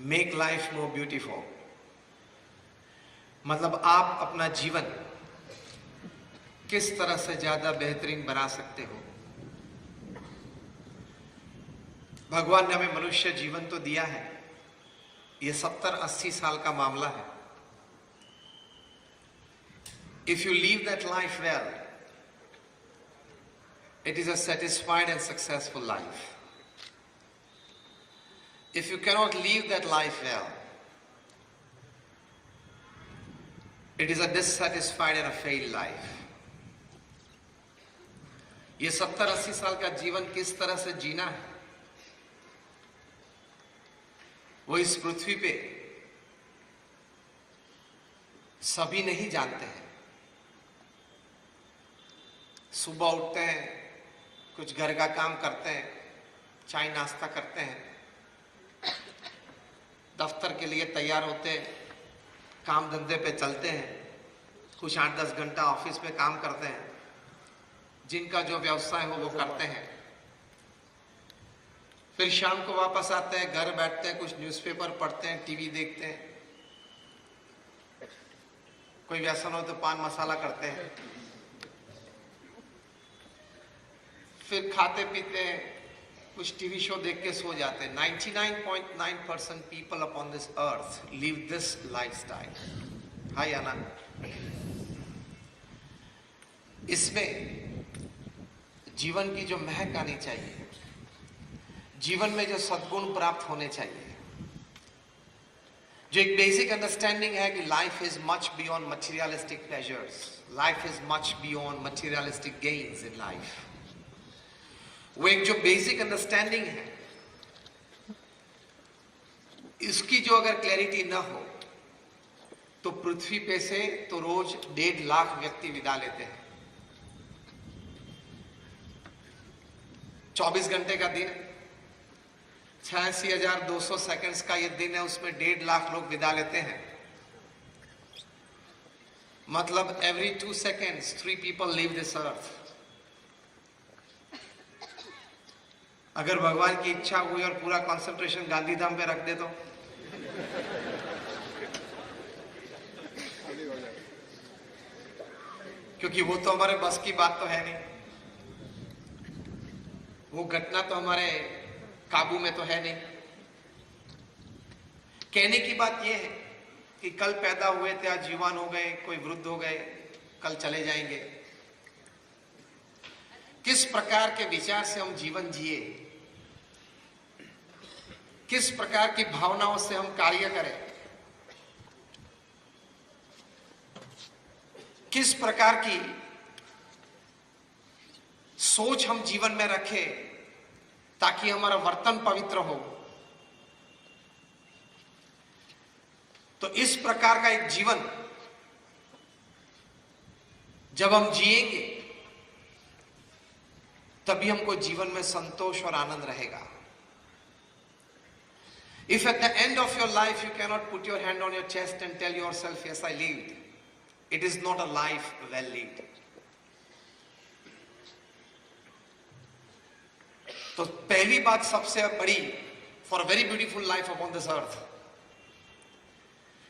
Make life more beautiful, मतलब आप अपना जीवन किस तरह से ज्यादा बेहतरीन बना सकते हो। भगवान ने हमें मनुष्य जीवन तो दिया है, ये 70-80 साल का मामला है। If you leave that life well, it is a satisfied and successful life. If you cannot live that life well, it is a dissatisfied and a failed life. ये 70-80 साल का जीवन किस तरह से जीना है, वो इस पृथ्वी पे सभी नहीं जानते हैं। सुबह उठते हैं, कुछ घर का काम करते हैं, चाय नाश्ता करते हैं, दफ्तर के लिए तैयार होते हैं, काम धंधे पे चलते हैं, कुछ 8-10 घंटा ऑफिस में काम करते हैं, जिनका जो व्यवसाय हो वो करते हैं, फिर शाम को वापस आते हैं, घर बैठते हैं, कुछ न्यूज़पेपर पढ़ते हैं, टीवी देखते हैं, कोई व्यसन हो तो पान मसाला करते हैं, फिर खाते पीते हैं, कुछ टीवी शो देख के सो जाते हैं। 99.9% people upon this earth live this lifestyle. Hi Anand, इसमें जीवन की जो महक आनी चाहिए, जीवन में जो सद्गुण प्राप्त होने चाहिए, जो एक बेसिक अंडरस्टैंडिंग है कि life is much beyond materialistic pleasures, life is much beyond materialistic gains in life, वो एक जो बेसिक अंडरस्टैंडिंग है, इसकी जो अगर क्लैरिटी ना हो तो पृथ्वी पे से तो रोज 1.5 लाख व्यक्ति विदा लेते हैं। 24 घंटे का दिन, 86,200 सेकंड्स का ये दिन है, उसमें 1.5 लाख लोग विदा लेते हैं। मतलब every 2 seconds 3 people leave this earth। अगर भगवान की इच्छा हुई और पूरा कंसंट्रेशन गांधीधाम पे रख दे तो क्योंकि वो तो हमारे बस की बात तो है नहीं, वो घटना तो हमारे काबू में तो है नहीं। कहने की बात यह है कि कल पैदा हुए थे, आज जवान हो गए, कोई वृद्ध हो गए, कल चले जाएंगे। किस प्रकार के विचार से हम जीवन जिए, किस प्रकार की भावनाओं से हम कार्य करें, किस प्रकार की सोच हम जीवन में रखें ताकि हमारा वर्तन पवित्र हो, तो इस प्रकार का एक जीवन जब हम जिएंगे तभी हमको जीवन में संतोष और आनंद रहेगा। If at the end of your life you cannot put your hand on your chest and tell yourself, yes, I lived, it is not a life well lived. तो पहली बात सबसे बड़ी for a very beautiful life upon this earth,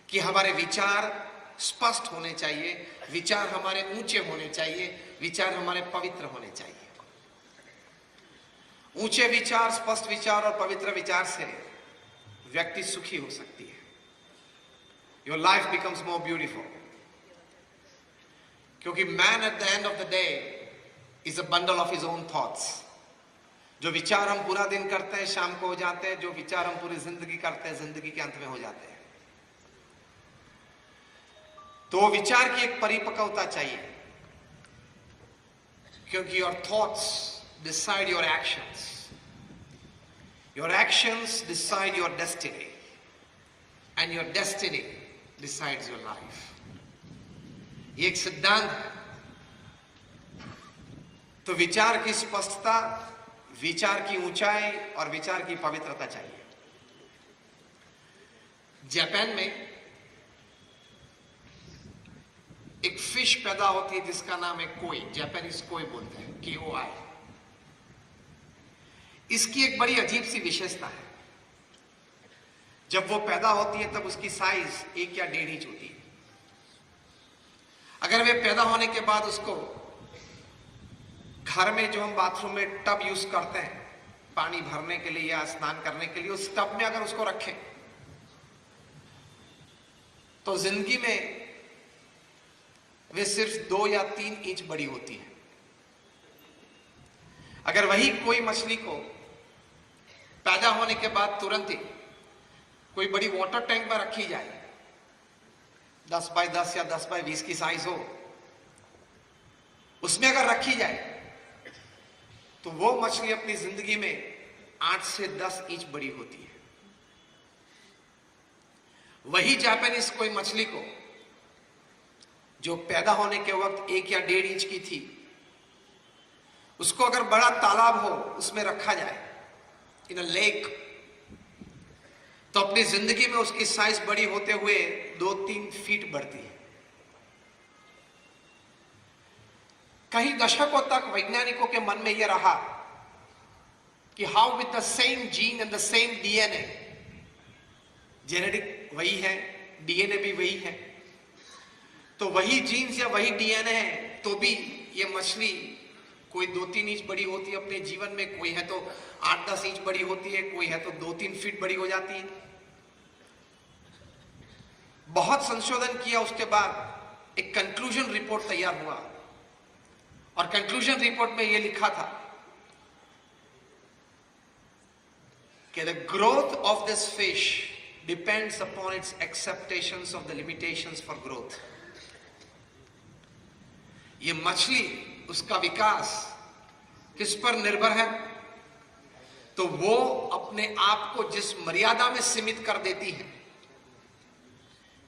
कि हमारे विचार स्पष्ट होने चाहिए, विचार हमारे ऊंचे होने चाहिए, विचार हमारे पवित्र होने चाहिए। ऊंचे विचार, स्पष्ट विचार और पवित्र विचार से व्यक्ति सुखी हो सकती है। Your life becomes more beautiful, क्योंकि man at the end of the day is a bundle of his own thoughts। जो विचार हम पूरा दिन करते हैं शाम को हो जाते हैं, जो विचार हम पूरी जिंदगी करते हैं जिंदगी के अंत में हो जाते हैं। तो विचार की एक परिपक्वता चाहिए, क्योंकि your thoughts decide your actions, your actions decide your destiny, and your destiny decides your life। ये एक सिद्धांत है। तो विचार की स्पष्टता, विचार की ऊंचाई और विचार की पवित्रता चाहिए। जापान में एक फिश पैदा होती है जिसका नाम है कोई, जापानीज कोई बोलते हैं, KOI। इसकी एक बड़ी अजीब सी विशेषता है। जब वो पैदा होती है तब उसकी साइज 1 या 1.5 इंच होती है। अगर वे पैदा होने के बाद उसको घर में जो हम बाथरूम में टब यूज करते हैं पानी भरने के लिए या स्नान करने के लिए, उस टब में अगर उसको रखें तो जिंदगी में वे सिर्फ 2 या 3 इंच बड़ी होती है। अगर वही कोई मछली को पैदा होने के बाद तुरंत ही कोई बड़ी वाटर टैंक में रखी जाए, 10 बाय 10 या 10 बाय 20 की साइज हो, उसमें अगर रखी जाए तो वो मछली अपनी जिंदगी में 8 से 10 इंच बड़ी होती है। वही जापानीज कोई मछली को जो पैदा होने के वक्त 1 या 1.5 इंच की थी, उसको अगर बड़ा तालाब हो उसमें रखा जाए, इन अ लेक, तो अपनी जिंदगी में उसकी साइज बड़ी होते हुए 2-3 फीट बढ़ती है। कई दशकों तक वैज्ञानिकों के मन में यह रहा कि how with the same gene and the same DNA, genetic वही है, डीएनए भी वही है, तो वही जीन्स या वही डीएनए है तो भी ये मछली कोई 2-3 इंच बड़ी होती है अपने जीवन में, कोई है तो 8-10 इंच बड़ी होती है, कोई है तो 2-3 फीट बड़ी हो जाती है। बहुत संशोधन किया उसके बाद एक कंक्लूजन रिपोर्ट तैयार हुआ और कंक्लूजन रिपोर्ट में यह लिखा था कि the growth of this fish depends upon its acceptations of the limitations for growth. ये मछली, उसका विकास किस पर निर्भर है? तो वो अपने आप को जिस मर्यादा में सीमित कर देती है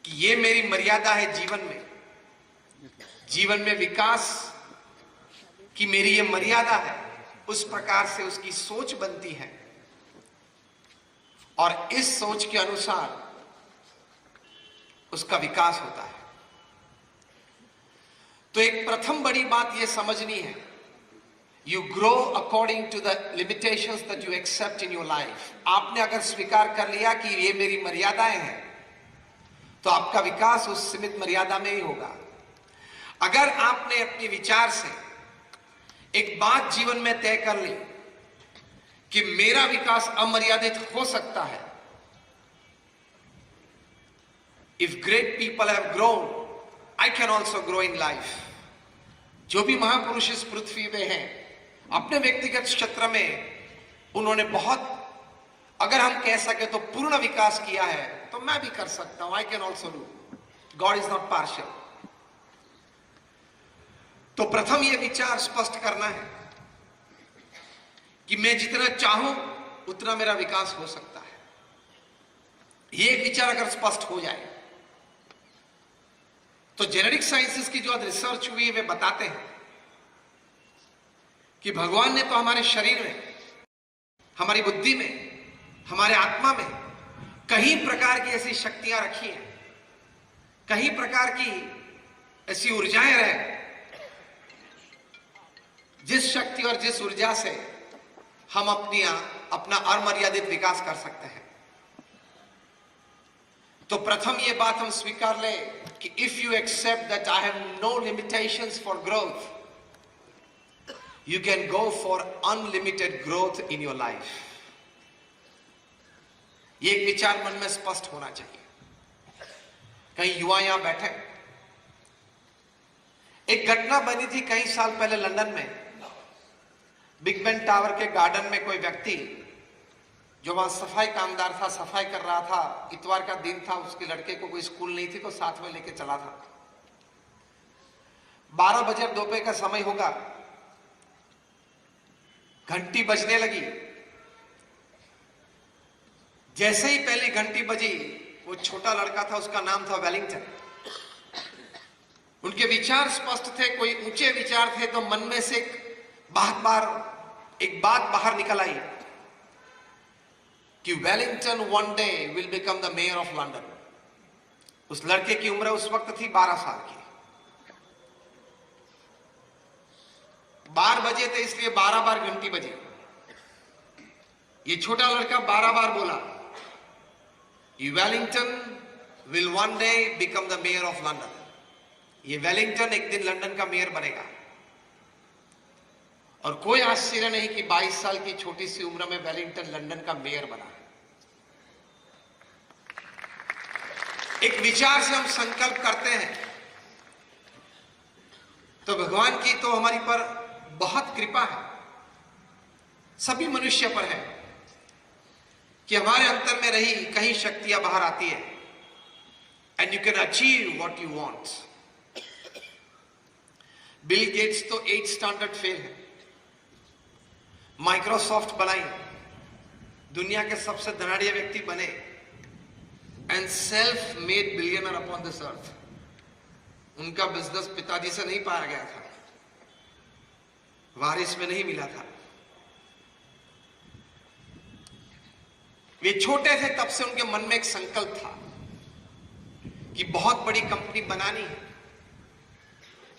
कि ये मेरी मर्यादा है जीवन में विकास की मेरी ये मर्यादा है, उस प्रकार से उसकी सोच बनती है और इस सोच के अनुसार उसका विकास होता है। तो एक प्रथम बड़ी बात यह समझनी है, you grow according to the limitations that you accept in your life. आपने अगर स्वीकार कर लिया कि ये मेरी मर्यादाएं हैं तो आपका विकास उस सीमित मर्यादा में ही होगा। अगर आपने अपने विचार से एक बात जीवन में तय कर ली कि मेरा विकास अमर्यादित हो सकता है, if great people have grown I can also grow in life। जो भी महापुरुष इस पृथ्वी पे हैं, अपने व्यक्तिगत क्षेत्र में उन्होंने बहुत, अगर हम कह सके तो पूर्ण विकास किया है, तो मैं भी कर सकता हूं। I can also do। God is not partial। तो प्रथम यह विचार स्पष्ट करना है कि मैं जितना चाहूं उतना मेरा विकास हो सकता है। यह एक विचार अगर स्पष्ट हो जाए तो जेनेटिक साइंसेस की जो रिसर्च हुई है वे बताते हैं कि भगवान ने तो हमारे शरीर में, हमारी बुद्धि में, हमारे आत्मा में कई प्रकार की ऐसी शक्तियां रखी हैं, कई प्रकार की ऐसी ऊर्जाएं रहे जिस शक्ति और जिस ऊर्जा से हम अपना अमर्यादित विकास कर सकते हैं। तो प्रथम ये बात हम स्वीकार लें कि if you accept that I have no limitations for growth, you can go for unlimited growth in your life। ये एक विचार मन में स्पष्ट होना चाहिए। कई युवा यहां बैठे, एक घटना बनी थी कई साल पहले लंदन में, बिग बेन टावर के गार्डन में कोई व्यक्ति जो वहां सफाई कामदार था, सफाई कर रहा था, इतवार का दिन था, उसके लड़के को कोई स्कूल नहीं थी तो साथ में लेके चला था। 12 बजे दोपहर का समय होगा, घंटी बजने लगी। जैसे ही पहली घंटी बजी, वो छोटा लड़का था, उसका नाम था वेलिंगटन। उनके विचार स्पष्ट थे, कोई ऊंचे विचार थे, तो मन में से एक बात बाहर निकल आई कि Wellington one day will become the mayor of London. उस लड़के की उम्र उस वक्त थी 12 साल की। 12 बजे थे इसलिए 12 बार घंटी बजी। ये छोटा लड़का 12 बार बोला, Wellington will one day become the mayor of London. ये वेलिंगटन एक दिन लंदन का मेयर बनेगा। और कोई आश्चर्य नहीं कि 22 साल की छोटी सी उम्र में वेलिंगटन लंदन का मेयर बना। एक विचार से हम संकल्प करते हैं तो भगवान की तो हमारी पर बहुत कृपा है, सभी मनुष्य पर है कि हमारे अंतर में रही कहीं शक्तियां बाहर आती है and you can achieve what you want. Bill Gates तो 8 स्टैंडर्ड फेल है, माइक्रोसॉफ्ट बनाई, दुनिया के सबसे धनाढ़ व्यक्ति बने and self made billionaire upon this अर्थ। उनका बिजनेस पिताजी से नहीं पाया गया था, वारिस में नहीं मिला था। वे छोटे थे तब से उनके मन में एक संकल्प था कि बहुत बड़ी कंपनी बनानी है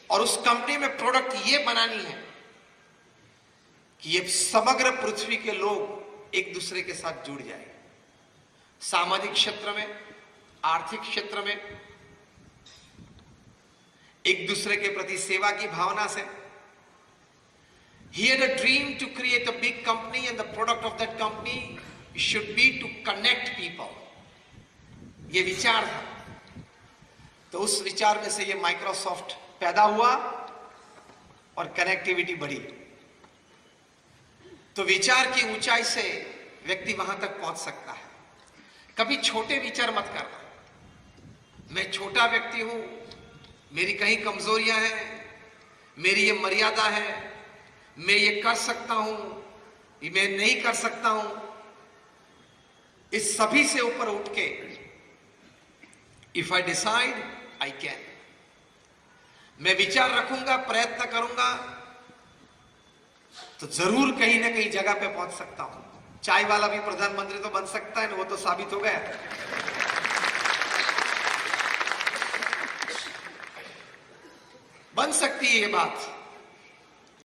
और उस कंपनी में प्रोडक्ट ये बनानी है कि ये समग्र पृथ्वी के लोग एक दूसरे के साथ जुड़ जाए। सामाजिक क्षेत्र में, आर्थिक क्षेत्र में एक दूसरे के प्रति सेवा की भावना से। He had a dream to create a big company and the product of that company should be to connect people. ये विचार था। तो उस विचार में से ये माइक्रोसॉफ्ट पैदा हुआ और कनेक्टिविटी बढ़ी। तो विचार की ऊंचाई से व्यक्ति वहां तक पहुंच सकता है। कभी छोटे विचार मत करना। मैं छोटा व्यक्ति हूं, मेरी कहीं कमजोरियां हैं, मेरी ये मर्यादा है, मैं ये कर सकता हूं, ये मैं नहीं कर सकता हूं। इस सभी से ऊपर उठ के if I decide I can, मैं विचार रखूंगा, प्रयत्न करूंगा तो जरूर कहीं ना कहीं जगह पे पहुंच सकता हूं। चाय वाला भी प्रधानमंत्री तो बन सकता है ना, वो तो साबित हो गया। बन सकती है ये बात।